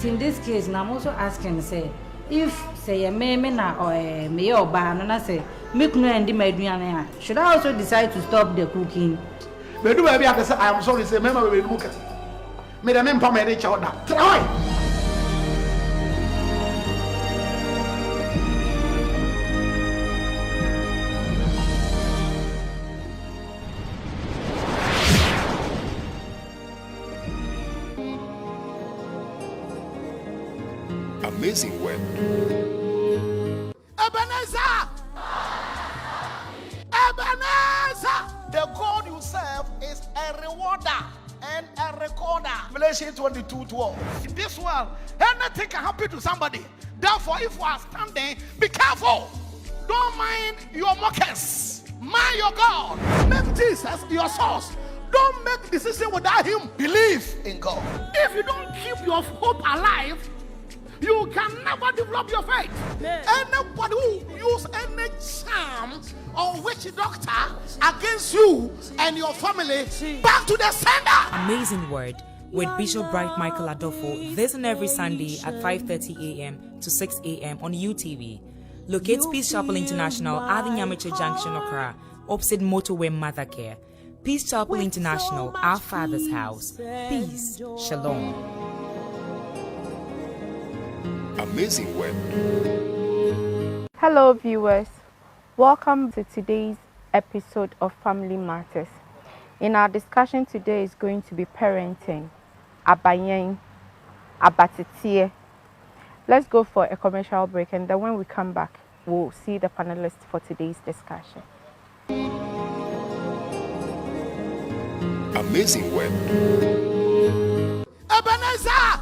In this case, now I'm also asking, say, if say a me na or me or ban, and I say, make no and my should I also decide to stop the cooking? But do I say I am sorry, say, member will look at me. The member may reach out that. Try. Amazing word. Ebenezer! Ebenezer! The God you serve is a rewarder and a recorder. Revelation 22:12. In this world, anything can happen to somebody. Therefore, if you are standing, be careful. Don't mind your mockers. Mind your God. Make Jesus your source. Don't make decision without him. Believe in God. If you don't keep your hope alive, you can never develop your faith. Anybody who use any charm or witch doctor against you and your family, back to the sender. Amazing Word with Bishop Bright Michael Adolfo this and every Sunday at 5:30 a.m. to 6 a.m. on UTV. Locate Peace Chapel International at the Nyamiche Junction, Accra, opposite Motorway Mother Care. Peace Chapel International, our Father's house. Peace. Shalom. Amazing word. Hello viewers, welcome to today's episode of Family Matters. In our discussion today is going to be parenting, abayen, abatitie. Let's go for a commercial break, and then when we come back, we'll see the panelists for today's discussion. Amazing word. Ebenezer!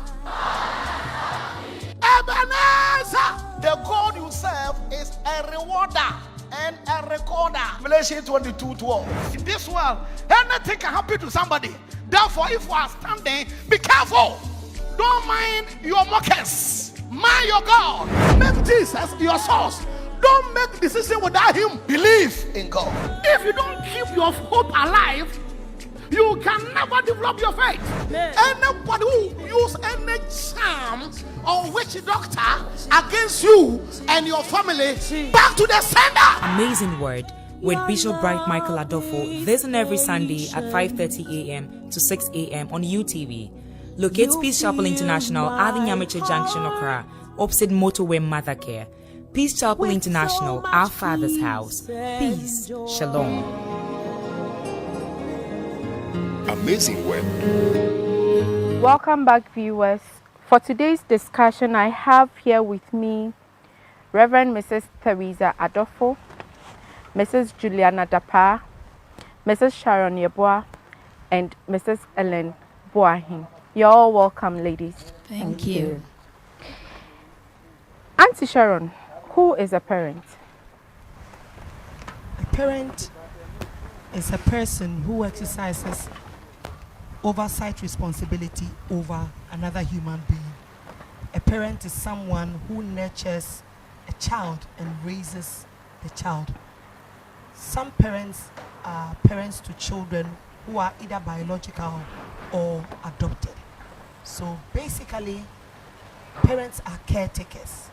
Ebenezer! The God you serve is a rewarder and a recorder. Revelation 22:12. In this world, anything can happen to somebody. Therefore, if you are standing, be careful. Don't mind your mockers. Mind your God. Make Jesus your source. Don't make decision without him. Believe in God. If you don't keep your hope alive, you can never develop your faith. Anybody who use any charm or witch doctor against you and your family, back to the sender. Amazing Word with Bishop Bright Michael Adolfo this and every Sunday at 5:30 a.m. to 6 a.m. on UTV. Locate Peace Chapel International at the Nyamiche Junction, Accra, opposite Motorway Mother Care. Peace Chapel International, our Father's house. Peace. Shalom. Amazing word. Welcome back viewers. For today's discussion, I have here with me Reverend Mrs. Teresa Adolfo, Mrs. Juliana Dapa, Mrs. Sharon Yeboah, and Mrs. Ellen Boahin. You're all welcome, ladies. Thank you. Auntie Sharon, who is a parent? A parent is a person who exercises oversight responsibility over another human being. A parent is someone who nurtures a child and raises the child. Some parents are parents to children who are either biological or adopted. So basically, parents are caretakers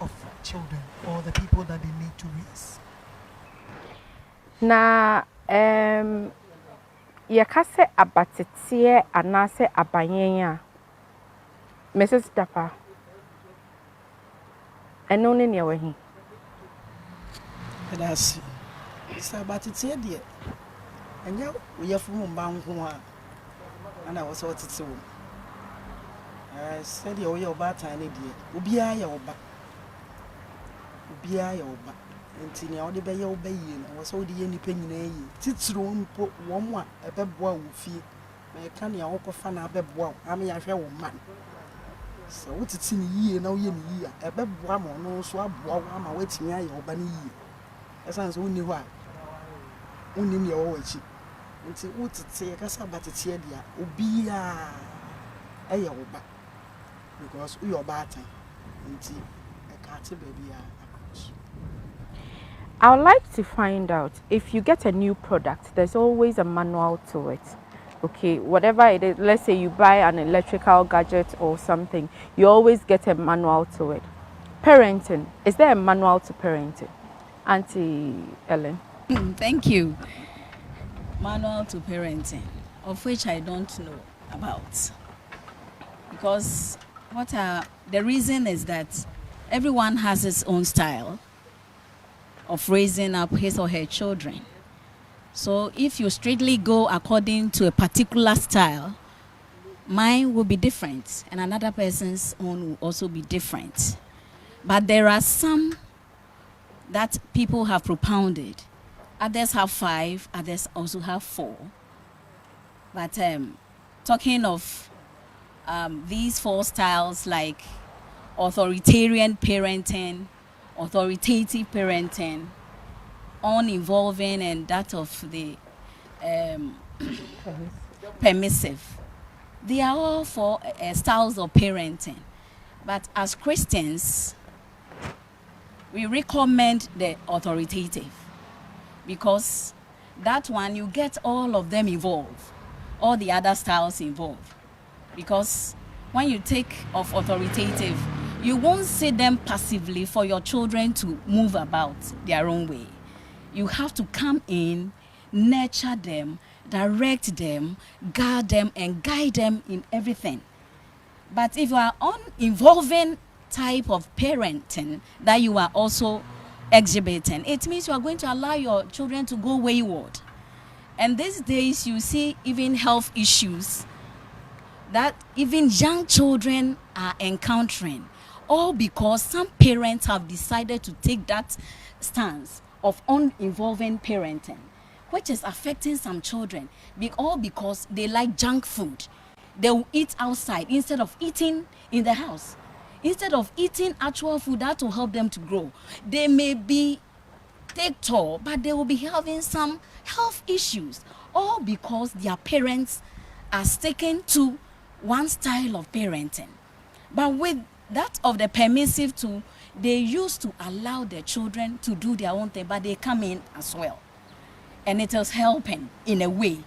of children or the people that they need to raise. Na yakase abatitie anase abanyenya Mrs. Dapa eno ne ne wahi That's abatitie de enya uyefu mba nko a ana wo so tete wo said you are about tiny dear. Ubia ya oba. Ubia ya oba. Nti ne odi be ye oba yi na wo so odi ye nipa nyina yi. Titiro mpo wo mo a ebeboa wo fie. Na e ka ne awokofa na abeboa am ya hwe wo man. So wo titi ni yi na wo ye ni yi a ebeboa mo no so aboa wo ama watimi aye oba ni yi. Esan so woni ho a woni ne wo wachi. Nti wo titi ka sa batete dia obia aye oba. Because we are batting into a catty baby across. I would like to find out if you get a new product, there's always a manual to it. Okay, whatever it is, let's say you buy an electrical gadget or something, you always get a manual to it. Parenting, is there a manual to parenting? Auntie Ellen. Thank you. Manual to parenting, of which I don't know about. Because the reason is that everyone has his own style of raising up his or her children. So if you strictly go according to a particular style, mine will be different and another person's own will also be different. But there are some that people have propounded. Others have 5, others also have 4. But talking of these 4 styles, like authoritarian parenting, authoritative parenting, uninvolving, and that of the permissive. They are all 4 styles of parenting. But as Christians, we recommend the authoritative, because that one you get all of them involved, all the other styles involved. Because when you take of authoritative, you won't sit them passively for your children to move about their own way. You have to come in, nurture them, direct them, guard them, and guide them in everything. But if you are uninvolving type of parenting that you are also exhibiting, it means you are going to allow your children to go wayward. And these days you see even health issues that even young children are encountering, all because some parents have decided to take that stance of uninvolving parenting, which is affecting some children, all because they like junk food. They will eat outside instead of eating in the house. Instead of eating actual food that will help them to grow. They may be take tall, but they will be having some health issues, all because their parents are sticking to one style of parenting. But with that of the permissive too, they used to allow their children to do their own thing, but they come in as well. And it is helping in a way.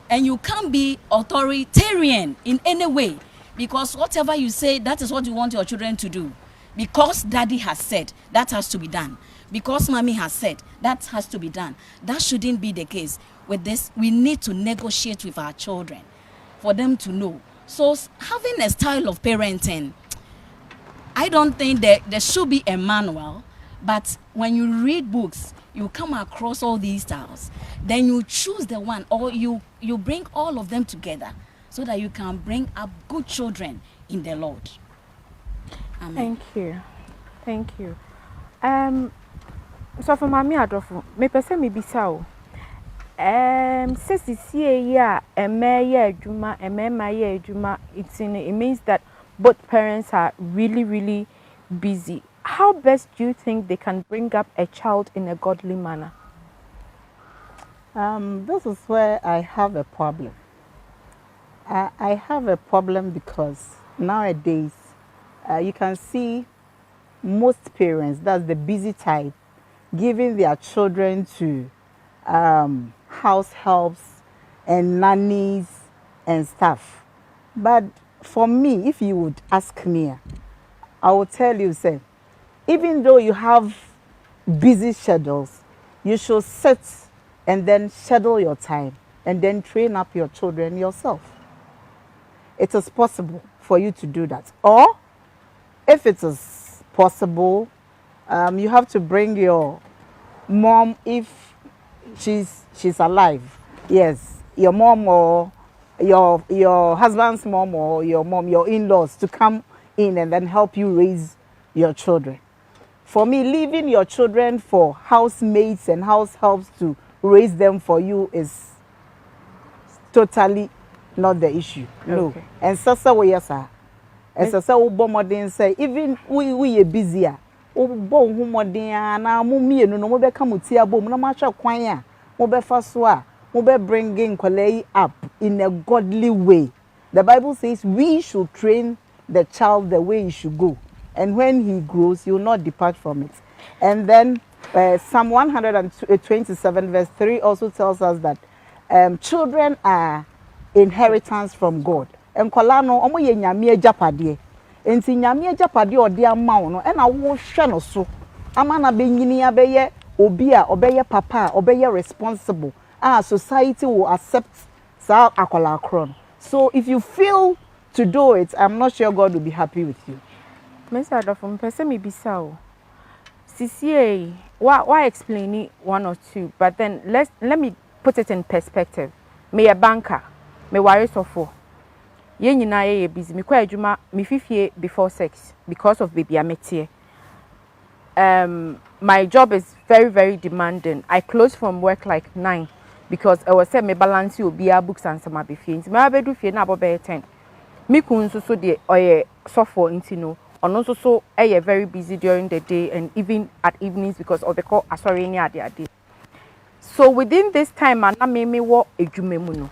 And you can't be authoritarian in any way, because whatever you say, that is what you want your children to do. Because daddy has said, that has to be done. Because mommy has said, that has to be done. That shouldn't be the case. With this, we need to negotiate with our children for them to know. So having a style of parenting, I don't think that there should be a manual, but when you read books, you come across all these styles. Then you choose the one, or you bring all of them together so that you can bring up good children in the Lord. Amen. Thank you. Thank you. So for Mami Adolfo, me pese me bisa o. Sisi ya emeye adwuma, emema ye adwuma, it means that both parents are really, really busy. How best do you think they can bring up a child in a godly manner? This is where I have a problem. I have a problem because nowadays you can see most parents, that's the busy type, giving their children to house helps and nannies and stuff. But for me, if you would ask me, I will tell you, say, even though you have busy schedules, you should sit and then schedule your time and then train up your children yourself. It is possible for you to do that. Or if it is possible, you have to bring your mom, if she's alive. Yes, your mom or your husband's mom or your mom, your in-laws, to come in and then help you raise your children. For me, leaving your children for housemates and house helps to raise them for you is totally not the issue. No. Okay. And so yes, sir. And so modern say, even we are busier. Bo hu modern na mo mienu no mo be come tia bom na ma hwe kwan a mo be fa so a mo be bringing kwalai up in a godly way. The Bible says we should train the child the way he should go, and when he grows he will not depart from it. And then Psalm 127 verse 3 also tells us that children are inheritance from God. Enkola no omo ye nyame agapade. Enti nyame agapade ode ama wo no e na wo hwe no so. Ama na benyini abeye obi a obeye papa, obeye responsible. Society will accept sa akola akron. So if you feel to do it, I'm not sure God will be happy with you. Mr. Adolfo, mpese me bisa o. CCA, why explain it one or two, but then let me put it in perspective. Me a banker, me worry so for. Ye nyina ye busy. Me kwa adwuma me fifie before 6 because of baby ametie. My job is very, very demanding. I close from work like 9 because I was say me balance you be books and some abifie. Me abedu fie na about 10. Me kun so de oye suffer intino. And also so very busy during the day and even at evenings because of the call asori ni ade. So within this time I me wo edwuma mu no.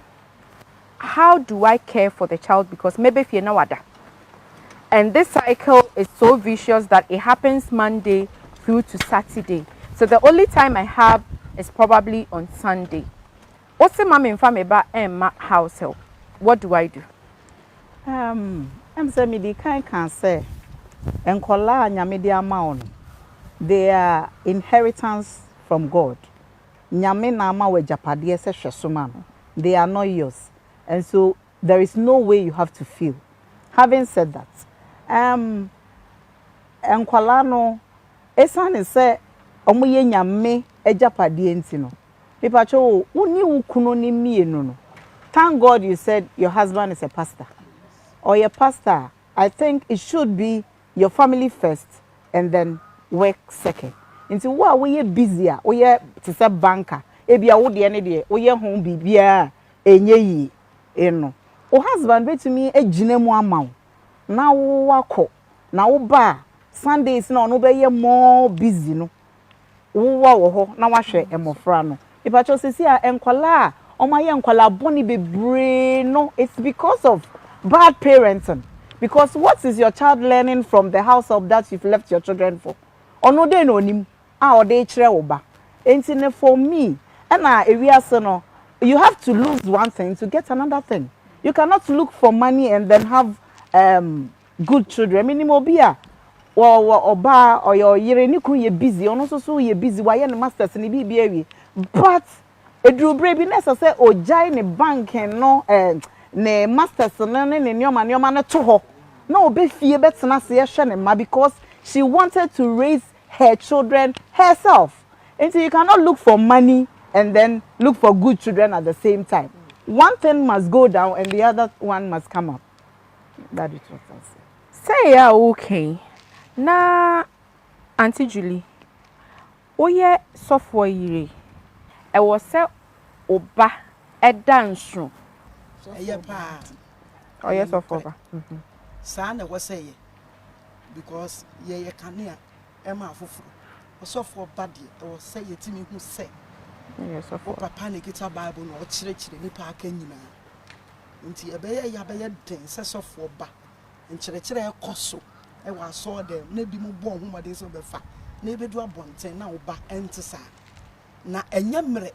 How do I care for the child because maybe fie na wada. And this cycle is so vicious that it happens Monday through to Saturday. So the only time I have is probably on Sunday. What's the mom in family about house help? What do I do? I'm saying me can say enkola nyame de ama they are inheritance from God. Nyame na ama we japade se hwesoma no. They are not yours. And so there is no way you have to feel. Having said that, enkola no esane se omo ye nyame ejapade enti no. People cho uni ukuno ni mienu no. Thank God you said your husband is a pastor. Or your pastor, I think it should be your family first and then work second. Into what we are busier, we are to say banker, ebi a wo de ne de, we are home bibia enye yi eno. O husband be to me e gina mu ama. Na wo wako, na wo ba Sundays na no be ye more busy no. Wo wo ho na wa hwe emofra no. Ipa cho sisi a enkwala, o ma ye enkwala boni bebre no, it's because of bad parenting. Because what is your child learning from the household that you've left your children for? Ono de no nim a ode kire oba. Enti for me, no, you have to lose one thing to get another thing. You cannot look for money and then have good children. Minimum bia or oba or your yere ni kun ye busy, ono so ye busy why ye masters ni bi. But edru bre bi necessary o jai ne bank no ne masters ne nyoma na to ho na obe fie betena se ye hwe ne ma because she wanted to raise her children herself. And so you cannot look for money and then look for good children at the same time. One thing must go down and the other one must come up. That is what I say. Say yeah, okay. Na Auntie Julie, oye software yire. E was say oba e dance. Eye pa. Oh yes, software. Sa na wo say because ye kanea e ma afoforo. Software body or say yetimi hu say. Yes, software. Papa na kita Bible no chire nipa aka nyina. Nti ebeye ya beye den say software ba. Nchire ekoso e wa so dem na bi mu bo ho made so be fa. Na ebedu abonten na wo ba entisa. Na enye mre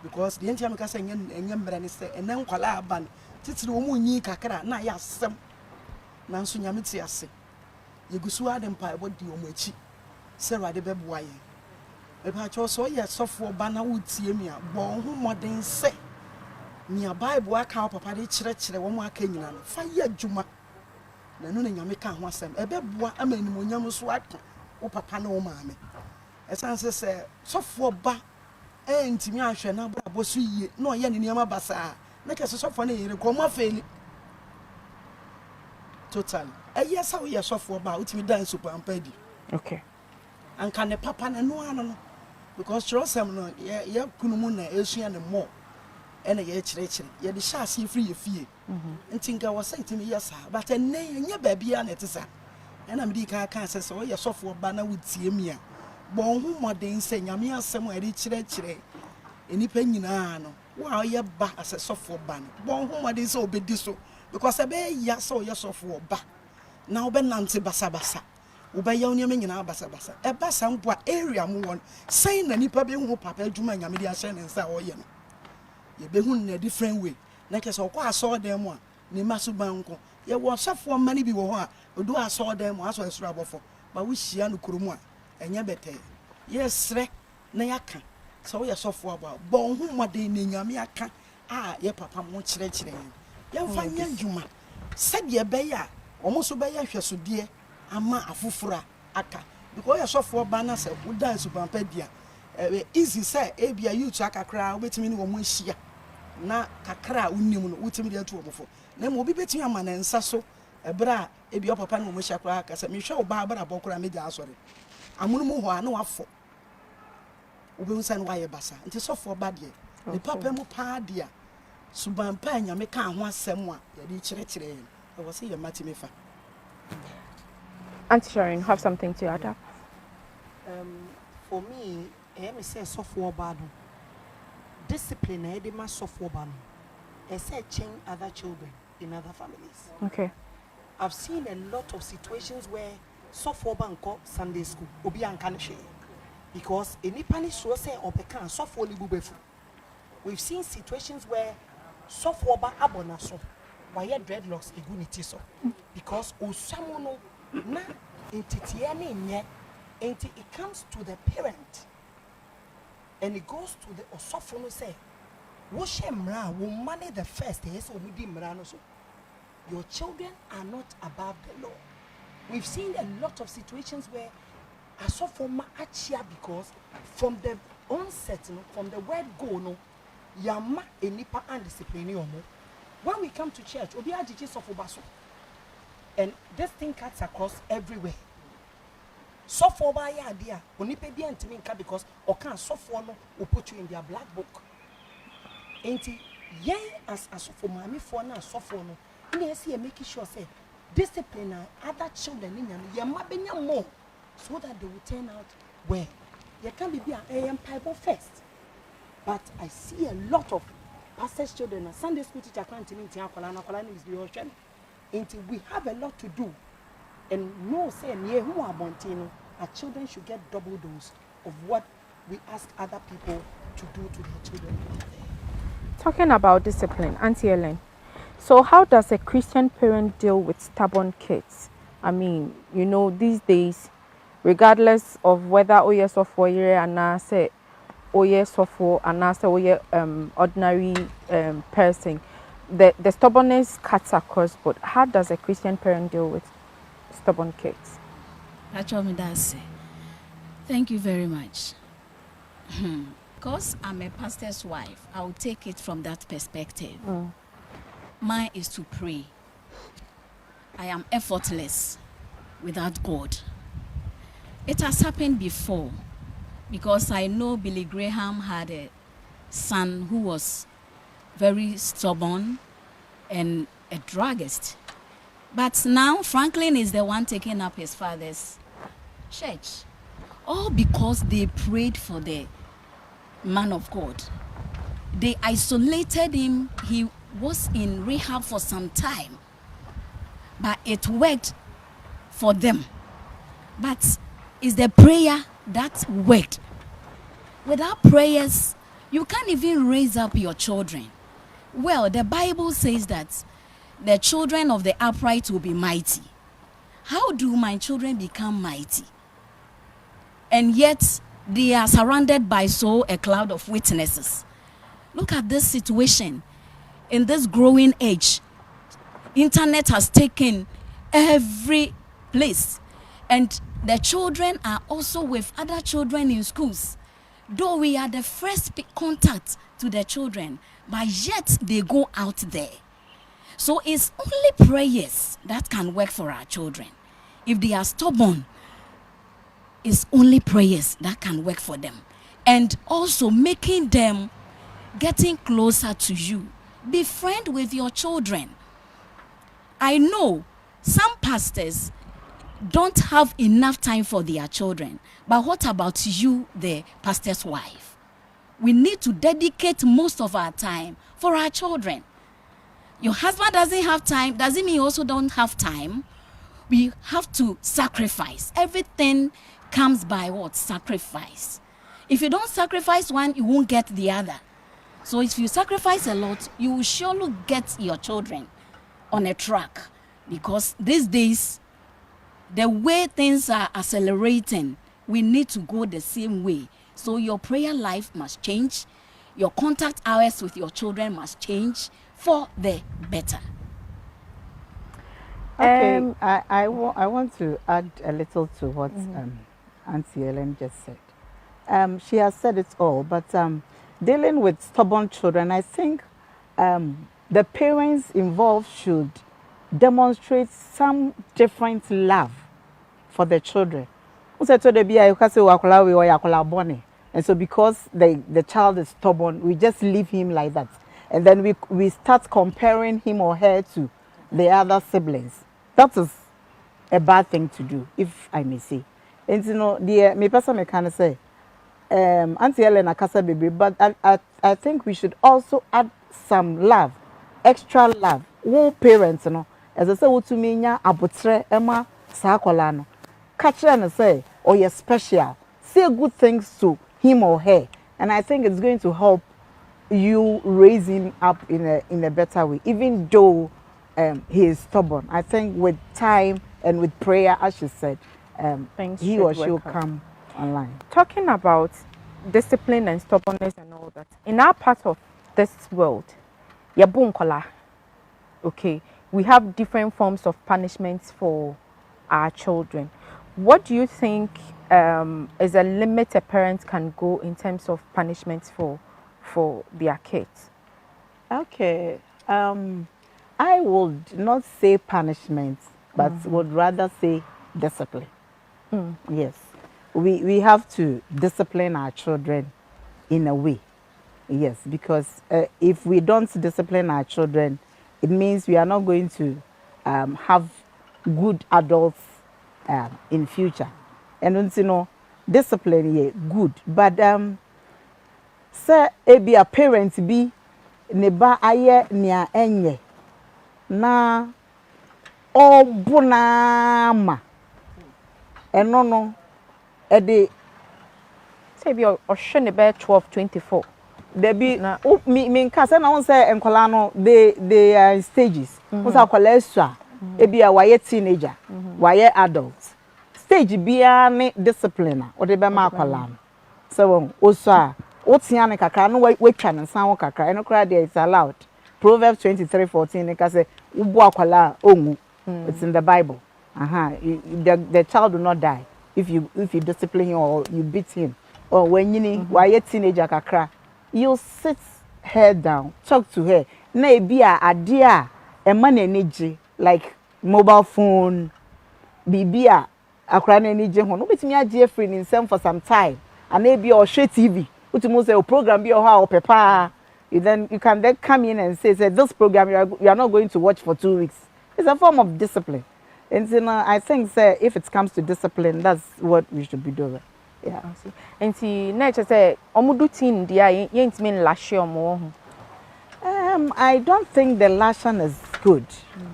because the enti ameka say enye mre ni say enen kwala aban titiri wo mu nyi kakra na ya asem. Na nso nyame ti ase. Yegusu adem pa ebo di omo achi. Sarah de beboa ye. Eba cho so ye sofo ba na wutie mi a bo ho moden se. Nia Bible aka papa de kire wo mu aka nyina no. Fa ye adwuma. Na no na nyame ka ho asem. Ebeboa amanim onyam so aka wo papa na wo maame. Esanse se sofo ba ntimi ahwe na brabo so yie na oye ne niam basa. Na kese sofo na yire ko ma feli. Total. Yes, how ye sofo ba utimi dan super ampadi. Okay. And can the papa na no because trosem no ye kunumu na esua ne mo ene ye chire ye de sha ase free ye fie ntinga wo say timi yes but enne nye ba bia na tesa ena me di ka say so ye sofo ba na wutie mi a bon hu moden say nyame asem a de chire enipa nyina no wa ye ba ase sofo ba no bon hu moden say obedi so because e be ya so ye sofo ba na obe nante basa Ubaya unyame nyina basa e basa mpoa area mu won say na nipa be hu papa adwuma nyame dia hye ne nsa o ye no ye be hu na different way na ke so kwa so dem a ne ma so banko ye wo sofo mani bi wo ho a odu aso dem aso esura bofo ba wo hia no kuromu a enye bete ye sre na yaka so wo ye sofo aba bo hu mode na nyame aka a ye papa mo kire kire ye mfa nya dwuma se de be ya omo so be ya hwesode ama afofora aka because ye sofo ba na se wo dan su pampa dia easy say e bia youth akakra obetimi ni wo mo hia na kakra unnim no wotimi de atu omofo na mo obi betimi ama na nsa so ebra e bia papa no mo hia kra aka se me hwe oba bra bokora me ja asore amunu mu ho ana wafo obewusa no waye basa nti sofo ba de ne papa mu pa dia suban pa nyame ka ho asem a ye de kire kire e wo se ye matimi fa. Auntie Sharon, have something to add up? For me, me say software bad. Discipline, I demand software bad. I say change other children in other families. Okay. I've seen a lot of situations where software bad go Sunday school obi anka share because any panic so say opeka software libu befu. We've seen situations where software bad abona so why dreadlocks egunity so because osamono na entity any nye until it comes to the parent and it goes to the osofono say wo shemra wo money the first yes o mudi mra no so your children are not above the law. We've seen a lot of situations where asofoma achia because from the onset no from the word go no yama enipa and discipline omo when we come to church obi ajiji sofobaso and this thing cuts across everywhere. Suffer by idea, onipe bi antimi nka because okan suffer no will put you in their black book. Enti yen as suffer mami for na suffer no, ina see making sure say discipline other children in your mabenya more so that they will turn out well. You can be a Bible first, but I see a lot of pastors' children and Sunday school teacher can't mean is the until we have a lot to do. And no say near who are Montino, our children should get double dose of what we ask other people to do to their children. Talking about discipline, Auntie Ellen, so how does a Christian parent deal with stubborn kids? I mean, you know, these days, regardless of whether oye software year and say oye software and say oye ordinary person, the stubbornness cuts across. But how does a Christian parent deal with stubborn kids? Thank you very much. Because I'm a pastor's wife, I will take it from that perspective. Mine is to pray. I am effortless without God. It has happened before because I know Billy Graham had a son who was very stubborn and a druggist. But now Franklin is the one taking up his father's church. All because they prayed for the man of God. They isolated him. He was in rehab for some time. But it worked for them. But it's the prayer that worked. Without prayers, you can't even raise up your children. Well, the Bible says that the children of the upright will be mighty. How do my children become mighty? And yet, they are surrounded by a cloud of witnesses. Look at this situation. In this growing age, internet has taken every place. And the children are also with other children in schools. Though we are the first contact to the children, but yet they go out there. So it's only prayers that can work for our children. If they are stubborn, it's only prayers that can work for them. And also making them getting closer to you. Be friend with your children. I know some pastors don't have enough time for their children. But what about you, the pastor's wife? We need to dedicate most of our time for our children. Your husband doesn't have time, doesn't mean you also don't have time. We have to sacrifice. Everything comes by what? Sacrifice. If you don't sacrifice one, you won't get the other. So if you sacrifice a lot, you will surely get your children on a track, because these days, the way things are accelerating, we need to go the same way. So your prayer life must change. Your contact hours with your children must change for the better. Okay, I want to add a little to what Auntie Ellen just said. She has said it all, but dealing with stubborn children, I think the parents involved should demonstrate some different love for the children. And so because the child is stubborn, we just leave him like that. And then we start comparing him or her to the other siblings. That is a bad thing to do, if I may say. And you know, me person can say, Auntie Helena Casa baby, but I think we should also add some love, extra love. One parents, you know, as I say, what to me, abutre Emma Sakolano, catch her and say, oh, you're special. Say good things to him or her, and I think it's going to help you raise him up in a better way, even though he is stubborn. I think with time and with prayer, as she said, he or she will come online. Talking about discipline and stubbornness and all that, in our part of this world, okay, we have different forms of punishments for our children. What do you think is a limit a parent can go in terms of punishments for their kids? Okay, I would not say punishment, but would rather say discipline. Yes, we have to discipline our children in a way. Yes, because if we don't discipline our children, it means we are not going to have good adults in future. And you know, discipline, yeah, good. But say be a parent be neba aye nia enye na obunama eno ede say be o hwe be 12-24. There be me kasa na won say enkola no they are in stages. Won say akola esua e be a waye teenager, waye adult. Stage bia ne discipline o de be ma akola no. So osua o tia ne kakra no we twa ne san wo kakra eno kra there is allowed. Proverbs 23:14 ne ka say ubu akola ongu. It's in the Bible. The child will not die if you discipline him or you beat him. Or when you waye teenager kakra, you sit her down, talk to her. Na be a idea a man energy like mobile phone, bibia akra na energy ho. No betimi agye free in some for some time. And maybe or share TV. Utumo say o program be or how papa. You can then come in and say this program you are not going to watch for 2 weeks. It's a form of discipline. And you know, I think if it comes to discipline, that's what we should be doing. Yeah. And see, nature say, omudu teen dia yent mean lashe omo. I don't think the lashing is good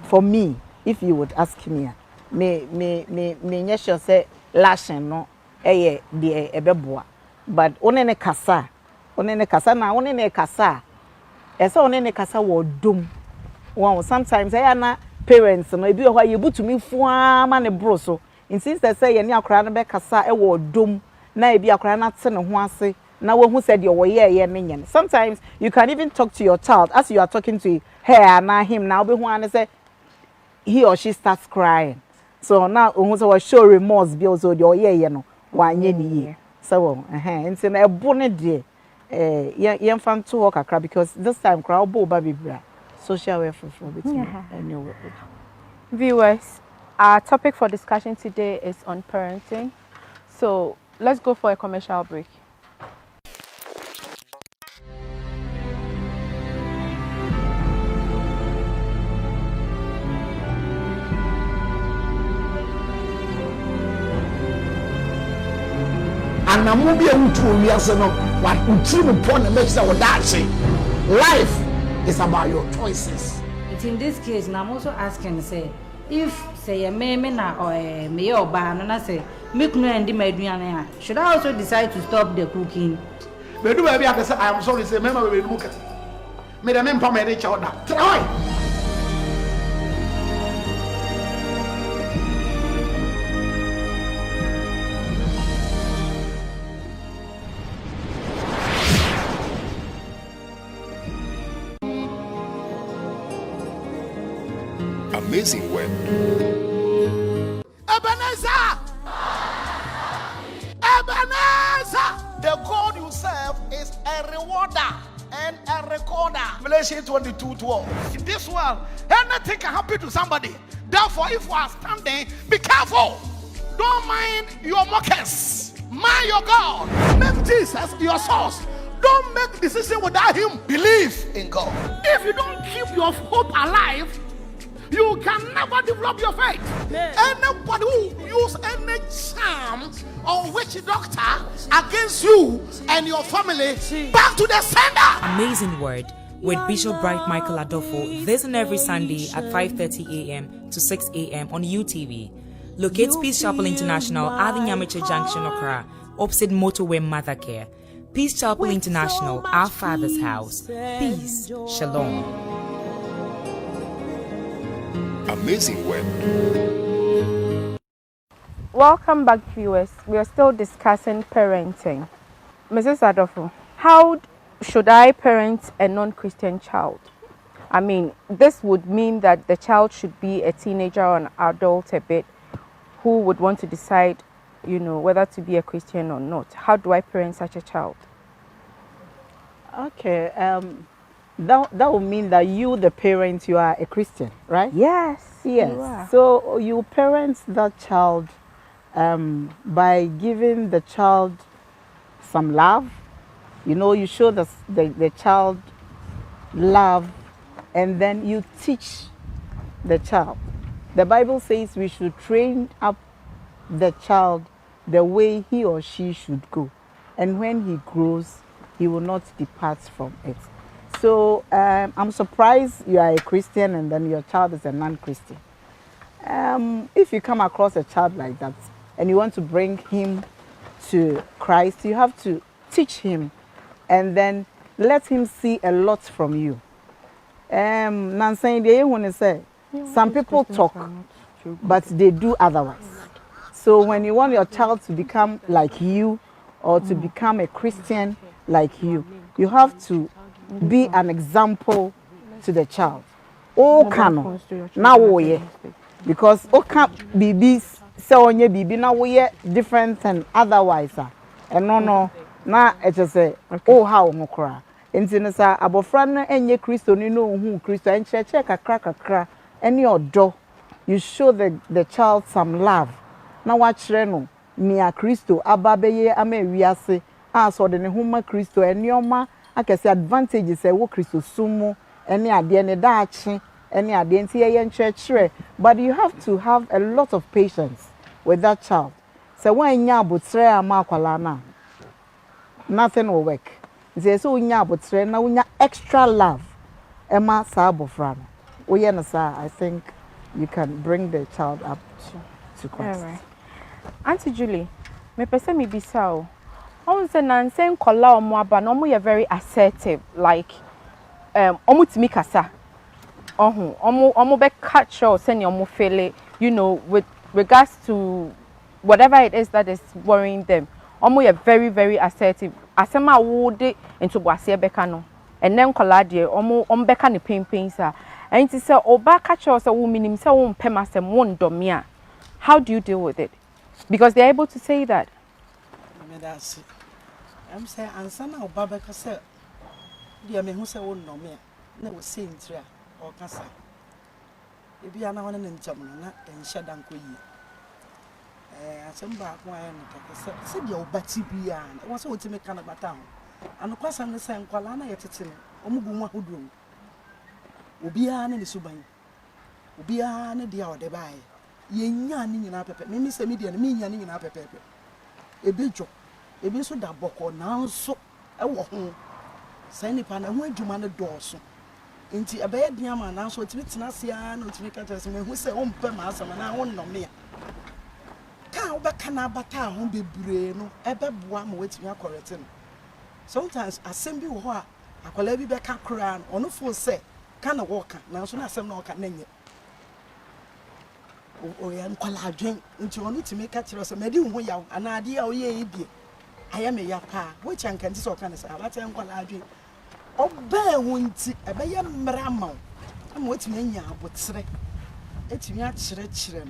for me. If you would ask me, me nyesho say lashing no, eye de ebeboa. But onene kasa na onene kasa. Esa onene kasa wo dum. Wow, sometimes I na parents no ebi ho yebu to me fuama ne bro so. Since they say ye ni akra no be kasa e wo dum na ebi akra na te ne ho ase na wo hu said your ye ne nyen. Sometimes you can even talk to your child as you are talking to her na him now be hu an say he or she starts crying. So now hu say we show remorse bi also the ye no wa nye ni ye. So nti na ebo ne de ye mfa to ho kakra because this time crowd bo ba bibra. Social welfare for anyway. Viewers, our topic for discussion today is on parenting. So let's go for a commercial break. And I'm going to be able to realize what you upon the makes that life is about your choices. In this case, I'm also asking, say, if say a meme na or a me or ban, and I say, make no end my should I also decide to stop the cooking? Me do baby I say I am sorry say remember we look at. Me the men pa me dey chowda. Try. Amazing web. Ebenezer! Ebenezer! The God you serve is a rewarder and a recorder. Revelation 22:12. In this world, anything can happen to somebody. Therefore, if you are standing, be careful. Don't mind your mockers. Mind your God. Make Jesus your source. Don't make decision without him. Believe in God. If you don't keep your hope alive, you can never develop your faith. Anybody who use any charm or witch doctor against you and your family, back to the sender. Amazing Word with Bishop Bright Michael Adolfo this and every Sunday at 5:30 a.m. to 6 a.m. on UTV. Locate Peace Chapel International at the Nyamiche Junction, Accra, opposite Motorway Mother Care. Peace Chapel International, our Father's house. Peace. Shalom. Amazing web. Welcome back, viewers. We are still discussing parenting. Mrs. Adolfo, how should I parent a non-Christian child? I mean, this would mean that the child should be a teenager or an adult a bit who would want to decide, you know, whether to be a Christian or not. How do I parent such a child? Okay, that would mean that you, the parent, you are a Christian, right? Yes. Yes. So you parent that child by giving the child some love. You know, you show the child love, and then you teach the child. The Bible says we should train up the child the way he or she should go. And when he grows, he will not depart from it. So I'm surprised you are a Christian and then your child is a non-Christian. If you come across a child like that and you want to bring him to Christ, you have to teach him and then let him see a lot from you. Some people talk, but they do otherwise. So when you want your child to become like you or to become a Christian like you have to be an example to the child. Oh, can now we because oh can be so on your baby now we different than otherwise. And no na it just say oh how mokra. Intinesa abofra na enye Kristo ni no hu Kristo en cheche kakra any odo. You show the child some love. Na wachre no nia Kristo ababeye ama wiase so de ne huma Kristo enioma akese advantages e wo Kristo sumu eni ade ne daachi eni ade nti ye nkyerɛkyerɛ. But you have to have a lot of patience with that child. So when nya abotre ama akwala na nothing will work. Say so nya abotre na unya extra love ema sa abofra no. Oye na sa I think you can bring the child up to Christ. All right. Auntie Julie, me pese me bisa o. On say nansen kola omo aba no omo ye very assertive like omo timi kasa. Omo be catch or send omo feel you know with regards to whatever it is that is worrying them. Omo ye very very assertive. Asema wo de into boase beka no. And then kola de omo beka ne pain sa. And it say oba catch or say wo minim say wo mpem asem wo ndomia. How do you deal with it? Because they're able to say that. I'm saying, and some of Babaka said, dear me who say, oh, no, me, never seen Tria or Cassa. If you are now in Jamuna and Shadanko, some back wine, said your Batty Bian, was all to make Canada town. And of course, I'm the same Kualana at it, Omuguma Hoodroom. Ubian in the Suban, Ubian the hour they buy. Ye yanning in our pepper, Mimi Semidian, me yanning in our pepper. A bijo, a bit so that boko now so a walk home. Sandy Pan, I went to man a doors. Into a bed yama now, so it's Nasian, to make a testament who say, oh, Pemas, and I won't know me. Cow back can I bata won't be brain, a bab one waiting your correcting. sometimes assembly wo ho a akwala bi beka kura ono fo say kana woka na so na asem na woka na nye o ya nkwala adwen nti ono timi ka kire so medi ho yaw ana ade a oye ebie aya me ya pa wo chanka nti so kana say abata nkwala adwen oba ho nti ebe ye mmra ma ama wetimi anya abotre etimi a kire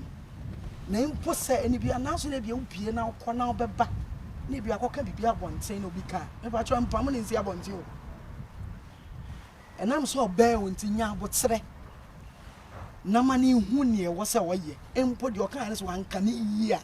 na mpo se eni bia na so na bia ubie na akọ na obeba na bia akọka bibia bonten na obi ka me ba cho mpam na nsi abonten o enam so oba ho nti nya abotre na mani hu ne wo se wo ye mpo de oka ne so wanka ne yi a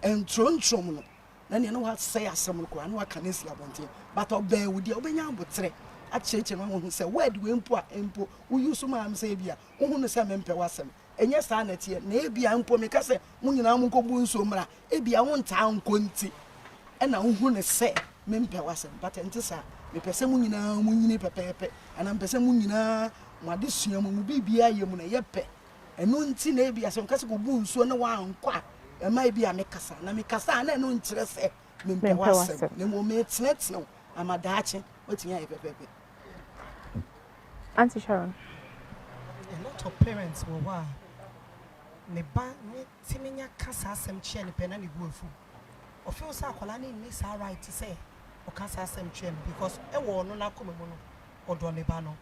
entrontrom no na ne no wa say asem no ko na wa ka ne si abonten but oba wo de obenya abotre a cheche ma hu se word we mpo a mpo wo yusu ma am se bia wo hu no se me mpe wasem enye sa na tie na ebia mpo me ka se mu nyina mu nkobu nso mra ebia wo nta nko nti e na wo hu ne se me mpe wasem but enti sa me pese mu nyina mu nyini pepepe ana pese mu nyina mu ade sua mu bibia ye mu na ye pe eno nti na ebia se nka se ko bu nso na wa nkwa e ma ebia me kasa na na eno nkire se me mpe wasem na mo me tnetno amadaache otinya ye pepepe. Auntie Sharon, a lot of parents will wa me ba me timinya kasa asem che ne pena ne buafu o feel say akola ne ni sa right to say o kasa asem che because e wo no na koma mu no odo ne ba no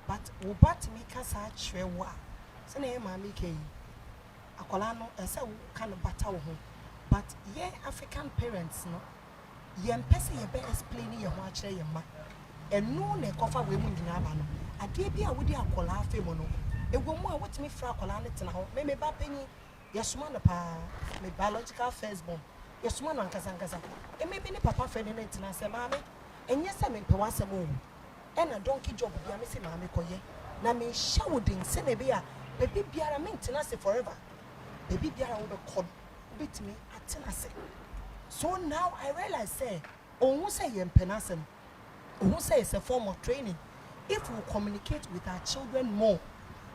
but wo bat me kasa chwe wa se na e ma me kai akola no e say wo kan bata wo ho but ye African parents no ye mpese ye be explain ye ho a kire ye ma enu ne kofa we mu nyina ba no ade bi a wodi akola afa mu no egwo mu a wotimi fra akola ne tena ho me ba panyi yesoma no pa me biological firstborn yesoma no ankasa e me bi ne papa fa ne tena se ma me enye se me pewa se mo e na donkey job bia me se ma me koye na me shawodin se ne bi a baby biara me tena se forever baby biara wo be kod bitimi atena se so now I realize say onwu say ye mpenasem onwu say it's a form of training. If we communicate with our children more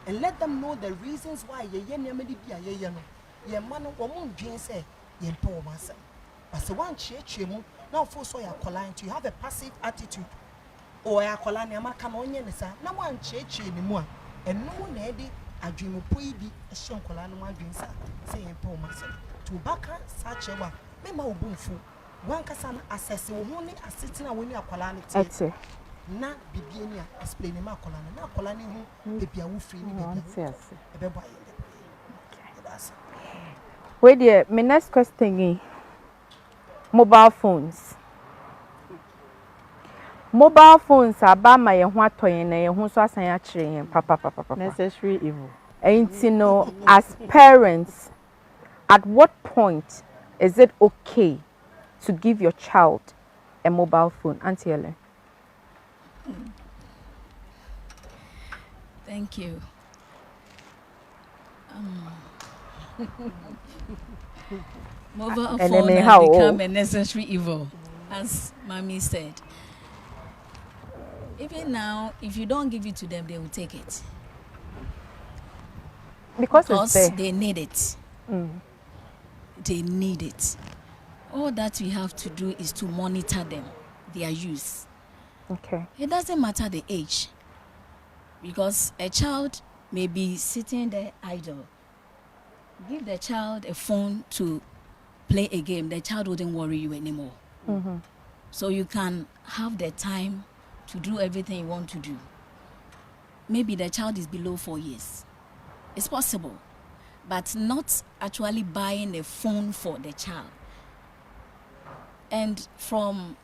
and let them know the reasons why ye nyamedi bia ye no ye man wo mon dwen say ye mpo wo masem but say one chie mu now for so ya client you have a passive attitude or ya kola ne amaka na onye ne sa na one chie ni mu a eno na edi adwemu poi bi e hye kola no adwen sa say ye mpo wo masem to baka such a me ma obumfu one kasa na assess wo ho ne assisting a woni akola ne tie na bibie ni a explain ma akola na akola ne hu bibia wo free ni bibia e be boy that's wait there my next question is mobile phones aba ma ye ho atoyen na ye ho so asan ya kire yen papa necessary evil ain't know as parents at what point is it okay to give your child a mobile phone? Auntie Ellen. Thank you. Mobile phone has become a necessary evil, as Mommy said. Even now, if you don't give it to them, they will take it. Because they need it. They need it. All that we have to do is to monitor them, their use. Okay. It doesn't matter the age, because a child may be sitting there idle. Give the child a phone to play a game, the child wouldn't worry you anymore. So you can have the time to do everything you want to do. Maybe the child is below 4 years. It's possible, but not actually buying a phone for the child. And from,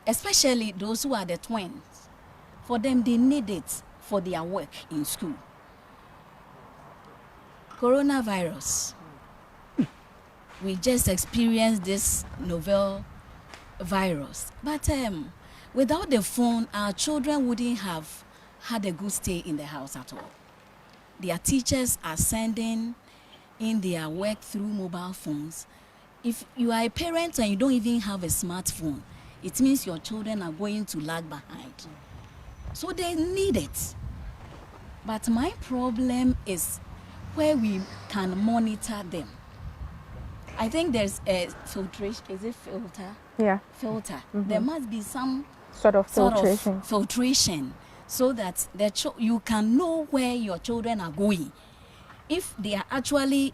especially those who are the twins, for them, they need it for their work in school. Coronavirus. We just experienced this novel virus. But without the phone, our children wouldn't have had a good stay in the house at all. Their teachers are sending in their work through mobile phones. If you are a parent and you don't even have a smartphone, it means your children are going to lag behind. So they need it. But my problem is where we can monitor them. I think there's a filtration. Is it filter? filter. There must be some sort of filtration so that you can know where your children are going. If they are actually,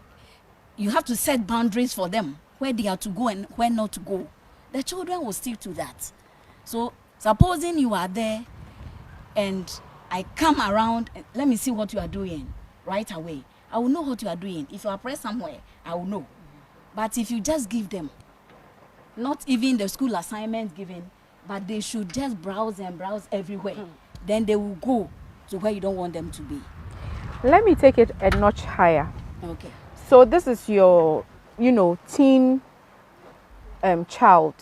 you have to set boundaries for them, where they are to go and where not to go. The children will stick to that. So supposing you are there and I come around, let me see what you are doing right away. I will know what you are doing. If you are pressed somewhere, I will know. But if you just give them, not even the school assignment given, but they should just browse and browse everywhere, then they will go to where you don't want them to be. Let me take it a notch higher. Okay. So this is your, teen child,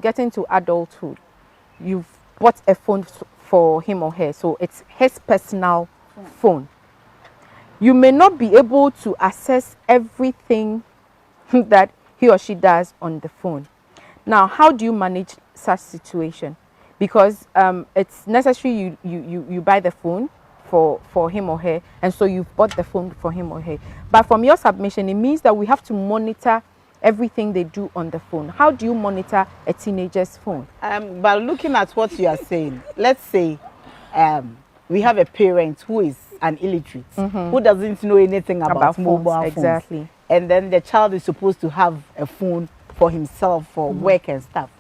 getting to adulthood. You've bought a phone for him or her, so it's his personal phone. You may not be able to access everything that he or she does on the phone. Now, how do you manage such situation? Because it's necessary you buy the phone for him or her, and so you've bought the phone for him or her. But from your submission, it means that we have to monitor everything they do on the phone. How do you monitor a teenager's phone? But looking at what you are saying, let's say we have a parent who is an illiterate, who doesn't know anything about mobile phones. Exactly. And then the child is supposed to have a phone for himself for work and stuff.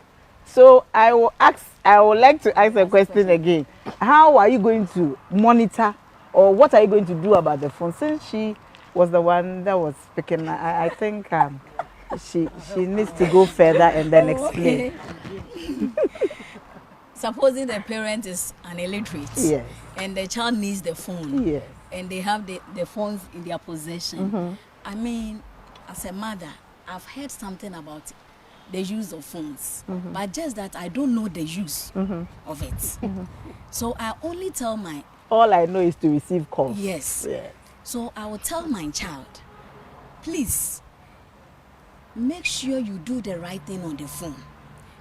So I would like to ask a question again. How are you going to monitor, or what are you going to do about the phone? Since she was the one that was speaking, I think she needs to go further and then explain. Supposing the parent is an illiterate, yes, and the child needs the phone, yes, and they have the phones in their possession. I mean, as a mother, I've heard something about the use of phones, but just that I don't know the use of it. So I only tell all I know is to receive calls. Yes. Yeah. So I will tell my child, please, make sure you do the right thing on the phone.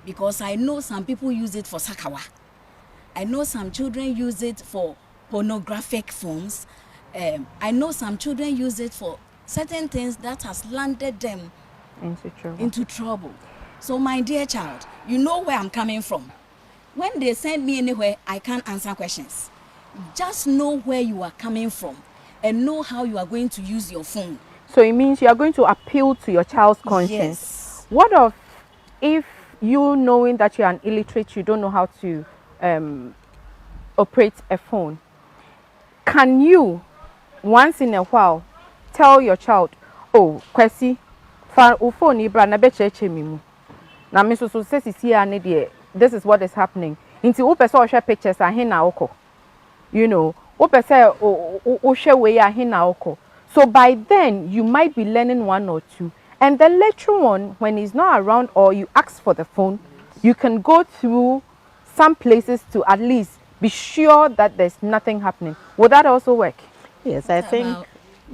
Because I know some people use it for sakawa. I know some children use it for pornographic films. I know some children use it for certain things that has landed them into trouble. So my dear child, you know where I'm coming from. When they send me anywhere, I can't answer questions. Just know where you are coming from and know how you are going to use your phone. So it means you are going to appeal to your child's conscience. Yes. What if you, knowing that you're an illiterate, you don't know how to operate a phone? Can you, once in a while, tell your child, oh, Kwesi, phone ibra na becheche mimu. Na me so says this is what is happening. Inti upe so share pictures ahina oko. Upe say o share way ahina oko. So by then you might be learning one or two. And then later on, when he's not around or you ask for the phone, you can go through some places to at least be sure that there's nothing happening. Would that also work? Yes, I think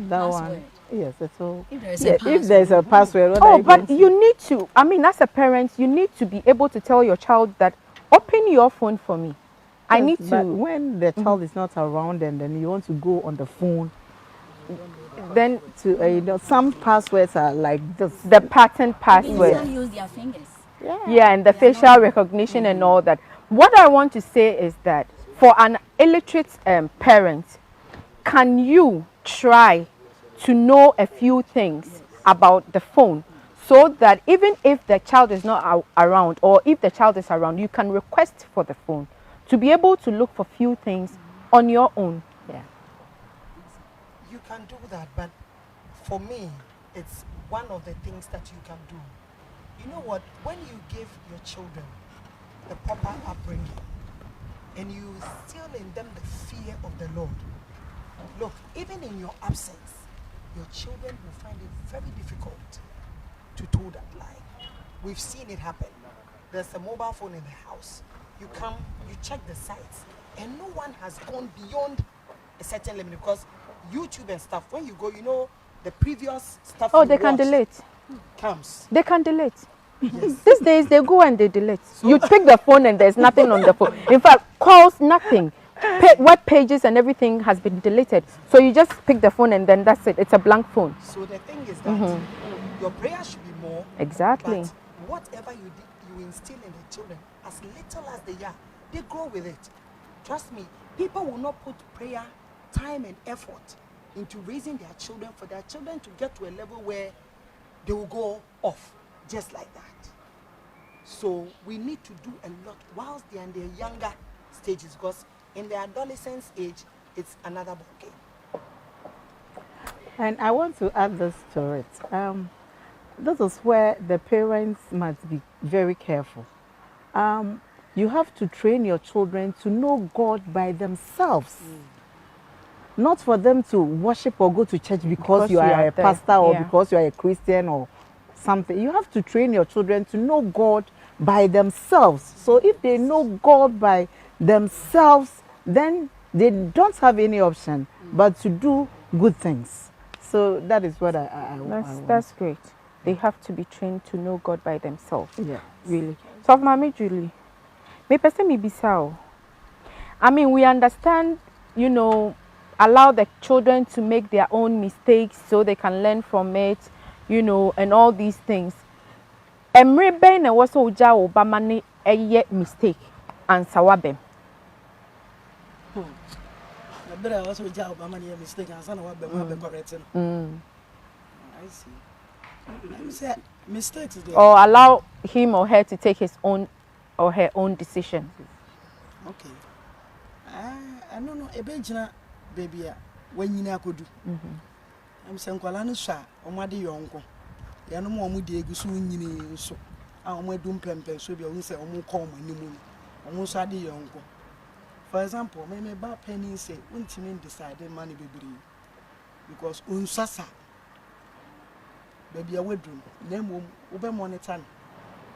that one. Yes, it's all. If there's a password. Oh, but you need to, as a parent, you need to be able to tell your child that, open your phone for me. Yes, I need to. But when the child is not around and then you want to go on the phone, then to some passwords are like this. The pattern password. They use their fingers. Yeah, and the facial recognition and all that. What I want to say is that for an illiterate parent, can you try to know a few things about the phone so that even if the child is not around, or if the child is around, you can request for the phone to be able to look for few things on your own? Yeah. You can do that, but for me, it's one of the things that you can do. You know what? When you give your children the proper upbringing and you instill in them the fear of the Lord, look, even in your absence, your children will find it very difficult to toe that line. We've seen it happen. There's a mobile phone in the house. You come, you check the sites, and no one has gone beyond a certain limit, because YouTube and stuff, when you go, the previous stuff. Oh, they can delete. Comes. They can delete. Yes. These days they go and they delete. So you pick the phone and there's nothing on the phone. In fact, calls, nothing. Web pages and everything has been deleted. So you just pick the phone and then that's it. It's a blank phone. So the thing is that your prayer should be more. Exactly. But whatever you instill in the children, as little as they are, they grow with it. Trust me, people will not put prayer, time, and effort into raising their children for their children to get to a level where they will go off just like that. So we need to do a lot whilst they are in their younger stages, because in their adolescence age, it's another ballgame. And I want to add this to it. This is where the parents must be very careful. You have to train your children to know God by themselves. Not for them to worship or go to church because you are a pastor or because you are a Christian or something. You have to train your children to know God by themselves. So if they know God by themselves, then they don't have any option but to do good things. So that is what I want. That's great. They have to be trained to know God by themselves. Yeah. Really. So, Mami Julie, me person me bisao. I mean, we understand, you know, allow the children to make their own mistakes so they can learn from it, you know, and all these things. Emre ben na waso uja Obama ni eye mistake and sawabem. I also uja Obama ni mistake and sawabem correcting. I see. Let me say mistakes is there. Or allow him or her to take his own or her own decision. Okay. I don't know. Ebejina baby, when you na kodu. I'm saying kwala no sha omade yonko. Ya no mo de egu so nyini so. A omo dum pempe so bia won say omo call mo nimu. Omo so ade yonko. For example, me ba penny say untimi decide money bebre. Because unsasa baby awedrum na mom wo be monitor no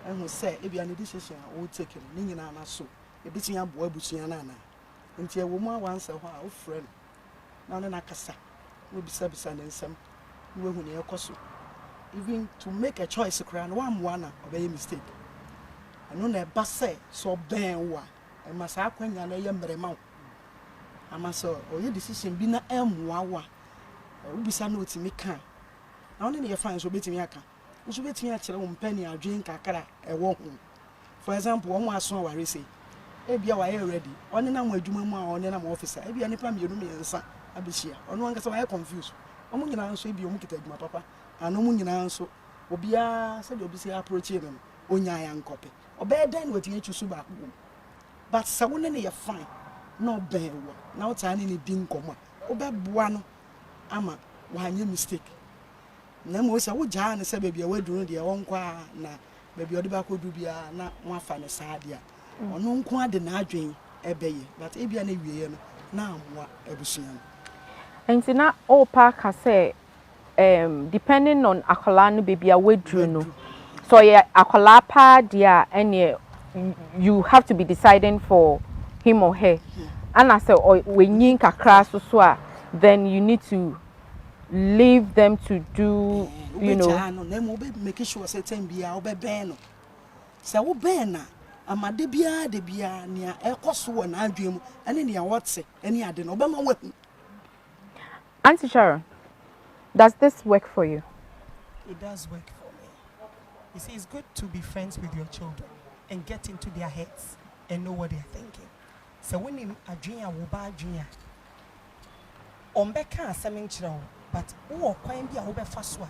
ehun say e bia ne decision wo take ni nyina na so e bitin abo abusua na na nti e wo mu awansa ho a wo friend na na kasa wo bisa na nsem wo ehun ne ekoso even to make a choice kra na wa na obey mistake eno na ba say so ben wo a e masa akwanya na ye mrema wo ama so oye decision bi na emwa wo wo bisa na otimi kan na one ne fan so betimi aka so betimi a kire wo mpani adwen kakra e wo ho for example wo aso aware say e bia wa ready one na mo adwuma mu a one na mo officer e bia nipa mienu miensa abehia ono anga so wa confused omo nyina nso e bia omo kita adwuma papa ano mo nyina nso obia se de obi say approach him onya ya nkope obe den wetimi chusu ba ko but se wo ne ye fine no be wo na wo ta ne din komo obe boa no ama wa anya mistake na mo se wo jaa ne se bebia waduru de wonkwa na bebia odi ba ko du bia na wo afa ne saade a ono nko ade na adwen ebeye but e bia na wieye no na amwa abusua no enti na o pa ka say depending on akola no bebia waduru no so yeah akola pa dia ene you have to be deciding for him or her and I say when yin kakra so a then you need to leave them to do, you know. No, make sure certain be our ben. So, we ben na amade bia de bia nia ekoso na adwem ene nia whatse any ade no obema we. Auntie Sharon, does this work for you? It does work for me. You see, it's good to be friends with your children and get into their heads and know what they're thinking. So when you adwin wo ba adwin ombeka asem nkyerɛ but wo kwan bi a wo befa so a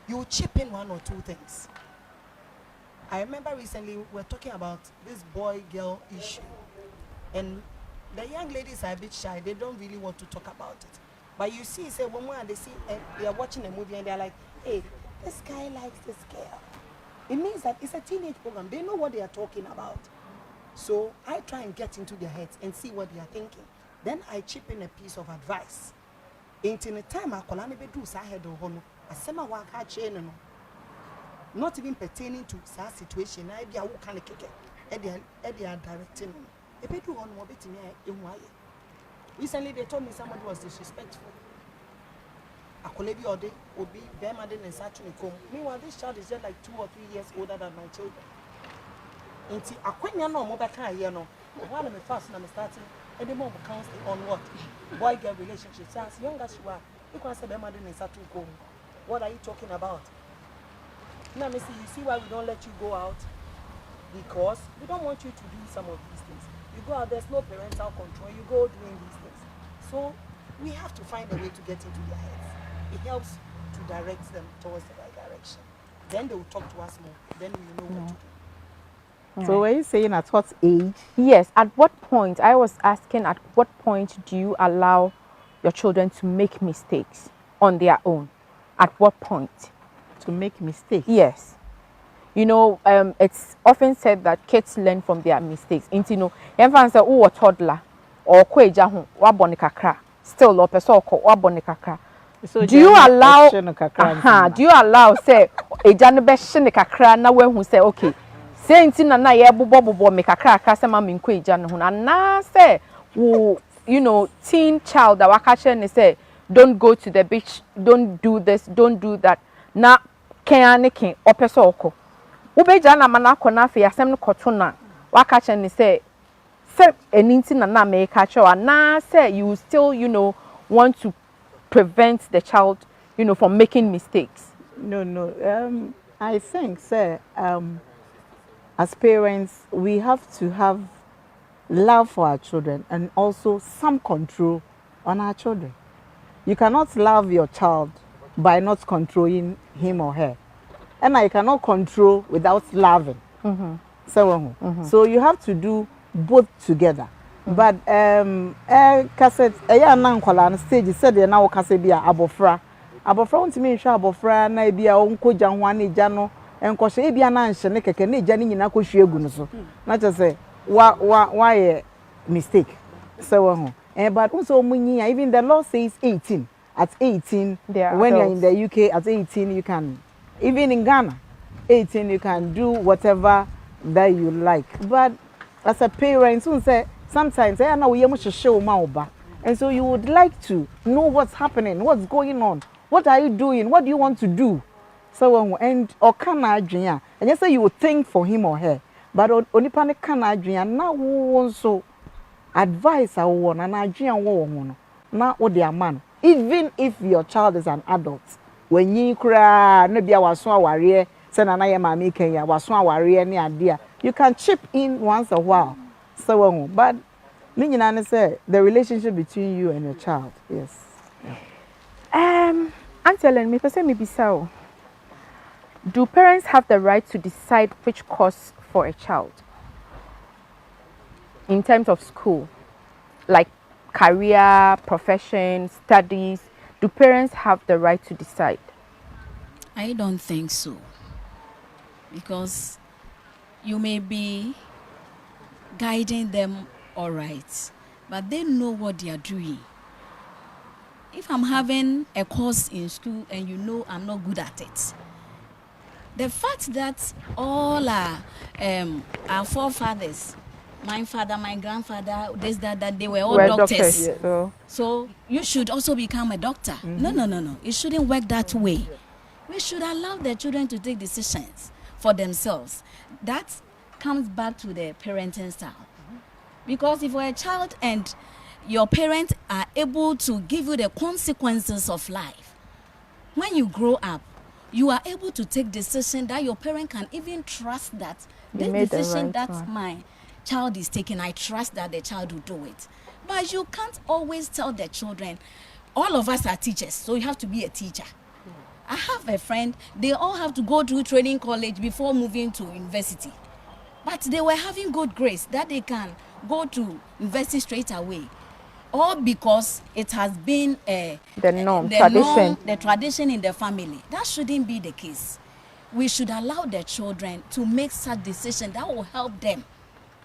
you chip in one or two things. I remember recently we were talking about this boy girl issue and the young ladies are a bit shy, they don't really want to talk about it, but you see say when they see they are watching a movie and they're like, hey, this guy likes this girl, it means that it's a teenage program, they know what they are talking about. So I try and get into their heads and see what they are thinking. Then I chip in a piece of advice. In the time I call be do sa head of hono, asema wa ka che no. Not even pertaining to sa situation. I be a wo kan keke. E dey directing. E be do on mo betimi ehwaye. Recently they told me somebody was disrespectful. Akole bi ode obi be ma de nsa to kom. Meanwhile this child is just like 2 or 3 years older than my children. Inti akwanya no mo be kan ye no. While me fast na me starting any more counseling on what boy girl relationships as young as you are, you can say be ma de nsa to kom. What are you talking about? Now, Missy, you see why we don't let you go out? Because we don't want you to do some of these things. You go out, there's no parental control. You go doing these things. So we have to find a way to get into their heads. It helps to direct them towards the right direction. Then they will talk to us more. Then we know what to do. So were you saying at what age? Yes, at what point, I was asking at what point do you allow your children to make mistakes on their own? At what point? To make mistakes? Yes. You know, it's often said that kids learn from their mistakes. You know, everyone say, oh, a toddler or kweja wa bonikakra. Still, or person wa bonikakra. So do you allow? Do you allow say a janebe kakra na when who say okay? Say inti na ye bobo make kakra kakra say mama kweja no na na say you know teen child that waka and say don't go to the beach, don't do this, don't do that. Na kenane ken or person oko. Ubeja na mana kona fe asem no kotuna waka and say anything na make catch or na say you still you know want to prevent the child you know from making mistakes. No, I think sir as parents we have to have love for our children and also some control on our children. You cannot love your child by not controlling him or her, and I cannot control without loving. So you have to do both together. But cassette na nkwala na stage said na wo kase bia abofra ntimi nhwe abofra na bia onko gya ho na gya no enkohye bia na nhye ne keke na gya ne nyina kohwe egu no so na che say why mistake so ho but also munyi even the law says 18 at 18 when you're in the UK at 18 you can even in Ghana 18 you can do whatever that you like. But as a parent who say sometimes I know you must show ma, and so you would like to know what's happening, what's going on, what are you doing, what do you want to do, so and or can I dream and you say you would think for him or her, but only panic can I dream now also advice I want and I dream now what they are man even if your child is an adult when you cry maybe I was so worried send an I mammy Kenya was so worried any idea you can chip in once a while. So, but Minyan say the relationship between you and your child, yes. Auntie Ellen, me say maybe so. Do parents have the right to decide which course for a child in terms of school, like career, profession, studies? Do parents have the right to decide? I don't think so, because you may be guiding them all right, but they know what they are doing. If I'm having a course in school and you know I'm not good at it, the fact that all our forefathers, my father, my grandfather, that they were all doctors. Yeah. So you should also become a doctor. No. It shouldn't work that way. We should allow the children to take decisions for themselves. That comes back to the parenting style. Because if you're a child and your parents are able to give you the consequences of life, when you grow up, you are able to take decisions that your parent can even trust that this decision that my child is taking, I trust that the child will do it. But you can't always tell the children, all of us are teachers, so you have to be a teacher. I have a friend, they all have to go to training college before moving to university. But they were having good grades that they can go to university straight away. All because it has been the tradition in the family. That shouldn't be the case. We should allow the children to make such decisions that will help them.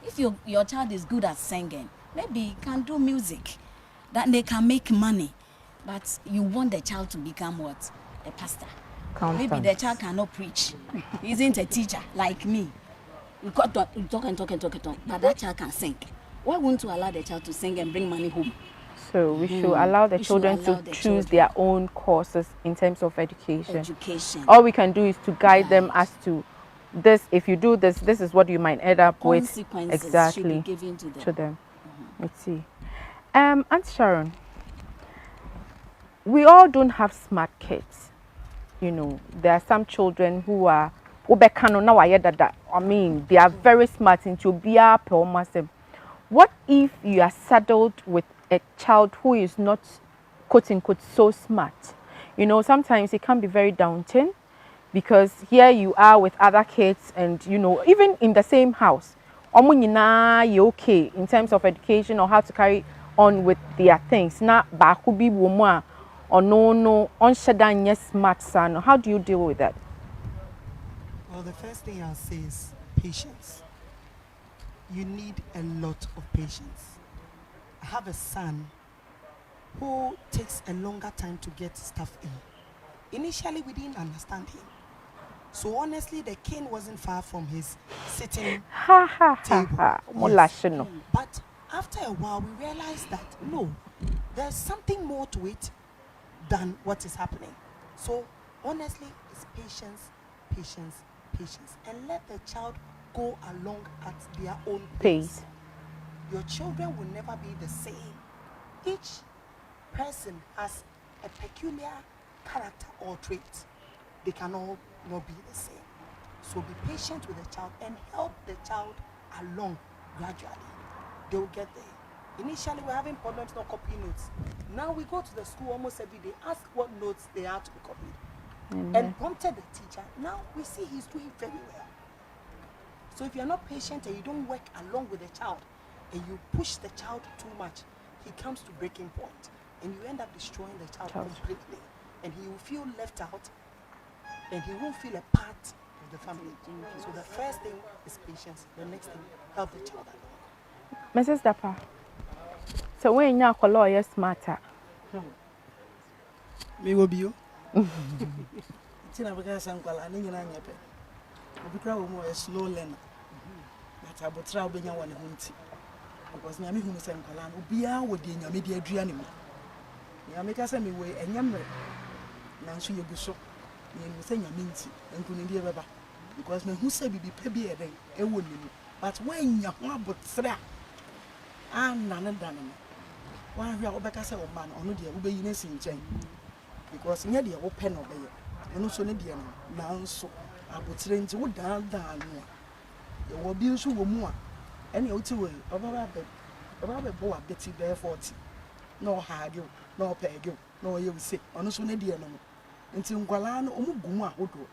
If your child is good at singing, maybe he can do music, that they can make money. But you want the child to become what? A pastor. Maybe the child cannot preach. He isn't a teacher like me. You talk, but that child can sing. Why wouldn't you allow the child to sing and bring money home? So we should allow the children to choose their own courses in terms of education. All we can do is to guide them as to this. If you do this, this is what you might end up with. Exactly. Should be given to them. Let's see. Aunt Sharon, we all don't have smart kids. you know, there are some children who are I mean, they are very smart into be what if you are saddled with a child who is not quote unquote so smart? You know, sometimes it can be very daunting because here you are with other kids and, you know, even in the same house, you okay in terms of education or how to carry on with their things. Now, bakubi woman or no, on shadan smart son. How do you deal with that? Well, the first thing I'll say is patience. You need a lot of patience. I have a son who takes a longer time to get stuff in. Initially, we didn't understand him. So honestly, the cane wasn't far from his sitting table. Yes. But after a while, we realized that no, there's something more to it than what is happening. So honestly, it's patience, patience, patience, and let the child go along at their own pace. Your children will never be the same. Each person has a peculiar character or trait. They can all not be the same. So be patient with the child and help the child along gradually. They will get there. Initially, we're having problems not copying notes. Now we go to the school almost every day, ask what notes they are to be copied, and prompted the teacher. Now we see he's doing very well. So if you're not patient and you don't work along with the child, and you push the child too much, he comes to breaking point, and you end up destroying the child completely, and he will feel left out, and he won't feel a part of the family. So the first thing is patience. The next thing, help the child along. Mrs. Dapa, so when you're a lawyer smarter, me will be you. Tina because I'm calling you na nyepe. Obikra wo mo a slow learner. But abotra obenya won hunti. Because nyame hu se nkwala no bia wo de nyame de aduane mu. Nyame ka se me we enyamre. Na nso yegu so. Nyame se nyame nti enkunu de beba. Because me hu se bibi pa bi eden e wo nimu. But when nya ho abotra na ne dan no. Wan hwe a obeka se o man ono de wo be yi na si nchen. Because nya de wo pe no be ye. Eno so ne de no na nso abotre nti wo dan no. Ye wo bi nso wo mu a ene o ti we obaba be bo abeti be 40 no haage no pege no ye wise ono so ne de no nti nkwala no omu gumu ahodo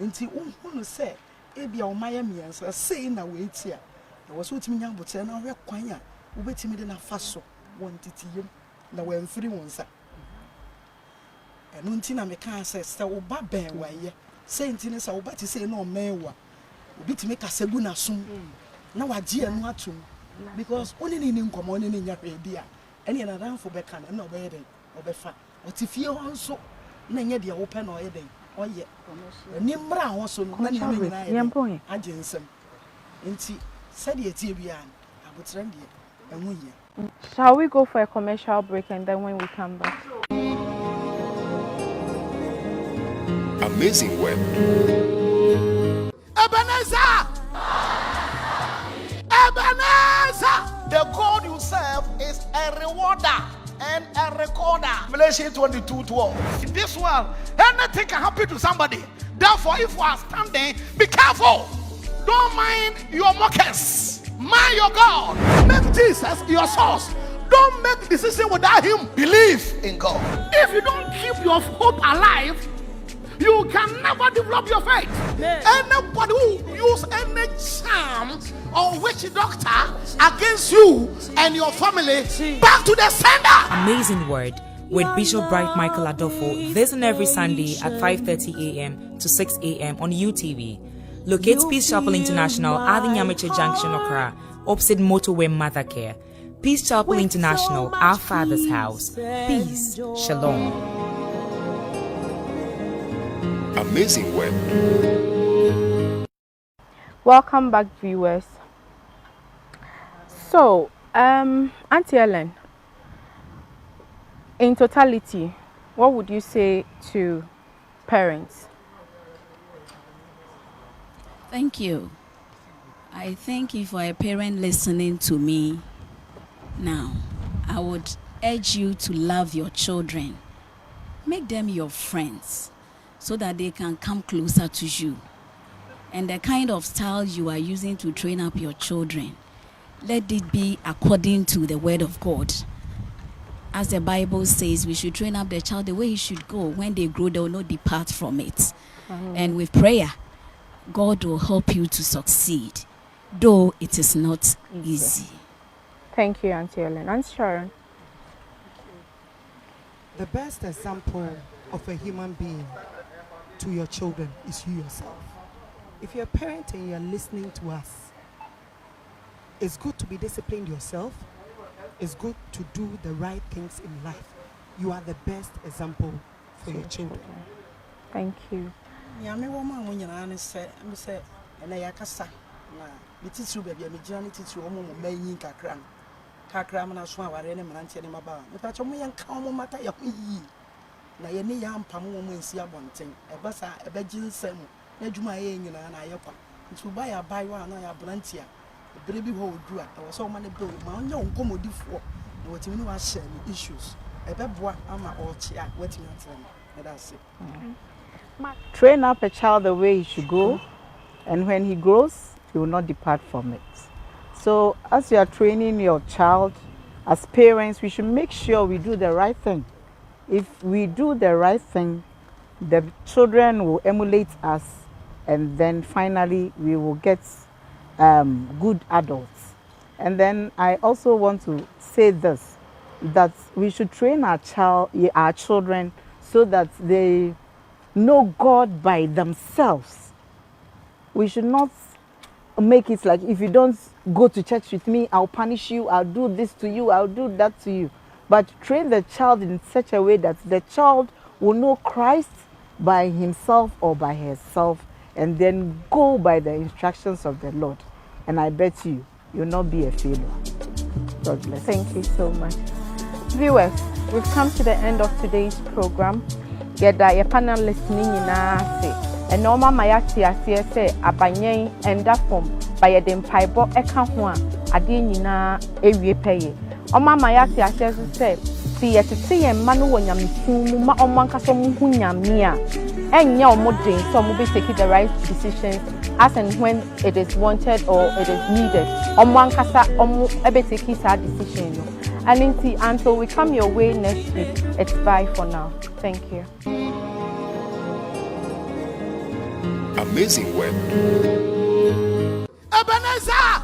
nti unhunu se ebia o maye miensa sei na we ti a wo so timi nya abotre na hwe kwan a wo betimi de na fa so won titiyem na we mfiri wonsa eno nti na me kan se wo ba ben wa ye sei nti ne se wo ba ti sei no mewa obi timi kasegu na sum na waji enu atum because oni ni nkomo oni ni nya hwedi a ene na ranfo be kan na obe yeden obe fa otifie ho nso na nya de wo pe na oyeden oye ni mra ho so na ni nyina ye age nsem nti said ye tie bia abotran de enwu ye. Shall we go for a commercial break and then when we come back? Amazing web. Ebenezer! Ebenezer! The God you serve is a rewarder and a recorder. Revelation 22:12. In this world, anything can happen to somebody. Therefore, if you are standing, be careful. Don't mind your mockers. Mind your God. Make Jesus your source. Don't make decision without him. Believe in God. If you don't keep your hope alive, you can never develop your faith. Anybody who use any charm or witch doctor against you and your family, back to the sender. Amazing Word with Bishop Bright Michael Adolfo this and every Sunday at 5:30 a.m. to 6 a.m. on UTV. Locate Peace Chapel International at the Nyamiche Junction, Accra, opposite Motorway Mother Care. Peace Chapel International, our Father's house. Peace. Shalom. Amazing web. Welcome back, viewers. So, Auntie Ellen, in totality, what would you say to parents? Thank you. I think if you're a parent listening to me now, I would urge you to love your children. Make them your friends. so that they can come closer to you. And the kind of style you are using to train up your children, let it be according to the word of God. As the Bible says, we should train up the child the way he should go. When they grow, they will not depart from it. And with prayer, God will help you to succeed, though it is not easy. Thank you, Auntie Ellen. Auntie Sharon. The best example of a human being to your children is you yourself. If you're a parent and you're listening to us, it's good to be disciplined yourself. It's good to do the right things in life. You are the best example for your children. Thank you. Yami woman when you say, I'm say, and I akasa. Na, the teacher baby, I'm journey teacher woman mayin kakran. Kakram na swa ware ne mranche ne maba. Me pa chomo yan ka mo mata ya yi. Na ye ne ya mpam wo mo nsi abonten. E ba sa e ba ginsem. Na dwuma ye nyina na ayekwa. Ntu ba ya bai wa na ya branche a. Bere bi ho odu a. E wo so ma ne bro ma onya nkomodifo. Na wotimi ni wa share issues. E be boa ama o chia wetimi atlem. That's it. Train up a child the way he should go, and when he grows, he will not depart from it. So as you are training your child, as parents, we should make sure we do the right thing. If we do the right thing, the children will emulate us, and then finally we will get good adults. And then I also want to say this, that we should train our children so that they know God by themselves. We should not make it like, if you don't go to church with me, I'll punish you, I'll do this to you, I'll do that to you. But train the child in such a way that the child will know Christ by himself or by herself, and then go by the instructions of the Lord. And I bet you, you'll not be a failure. God bless. Thank you so much. Viewers, we've come to the end of today's program. Yeda ye panel listening na se. And normal mayati asie se abanyen enda form by ye dem paibo eka ho a ade nyina ewie peye. Oma mayati asie se si ye tete ye ma no wo nyamesu mu ma omo ankaso mu hu nyame a enye omo den so omo be take the right decisions as and when it is wanted or it is needed. Omo ankasa omo ebe take sa decision no. And until we come your way next week, it's bye for now. Thank you. Amazing web. Ebenezer!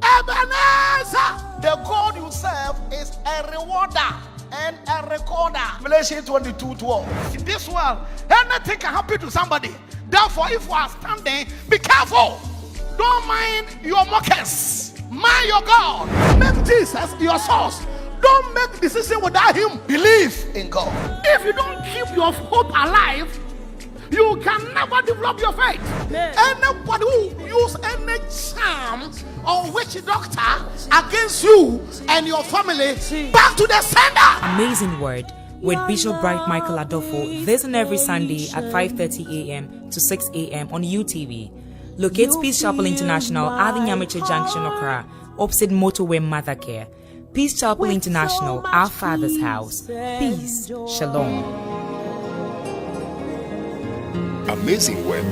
Ebenezer! The God you serve is a rewarder and a recorder. Revelation 22:12. In this world, anything can happen to somebody. Therefore, if you are standing, be careful. Don't mind your mockers. Mind your God. Make Jesus your source. Don't make decision without him. Believe in God. If you don't keep your hope alive, you can never develop your faith. Anybody who use any charm or witch doctor against you and your family, back to the sender. Amazing Word with Bishop Bright Michael Adolfo, this and every Sunday at 5:30 a.m. to 6 a.m. on UTV. Locates Peace Chapel International at the Nyamiche Junction, Accra, opposite Motorway Mother Care. Peace Chapel International, our Father's house. Peace. Shalom. Amazing web.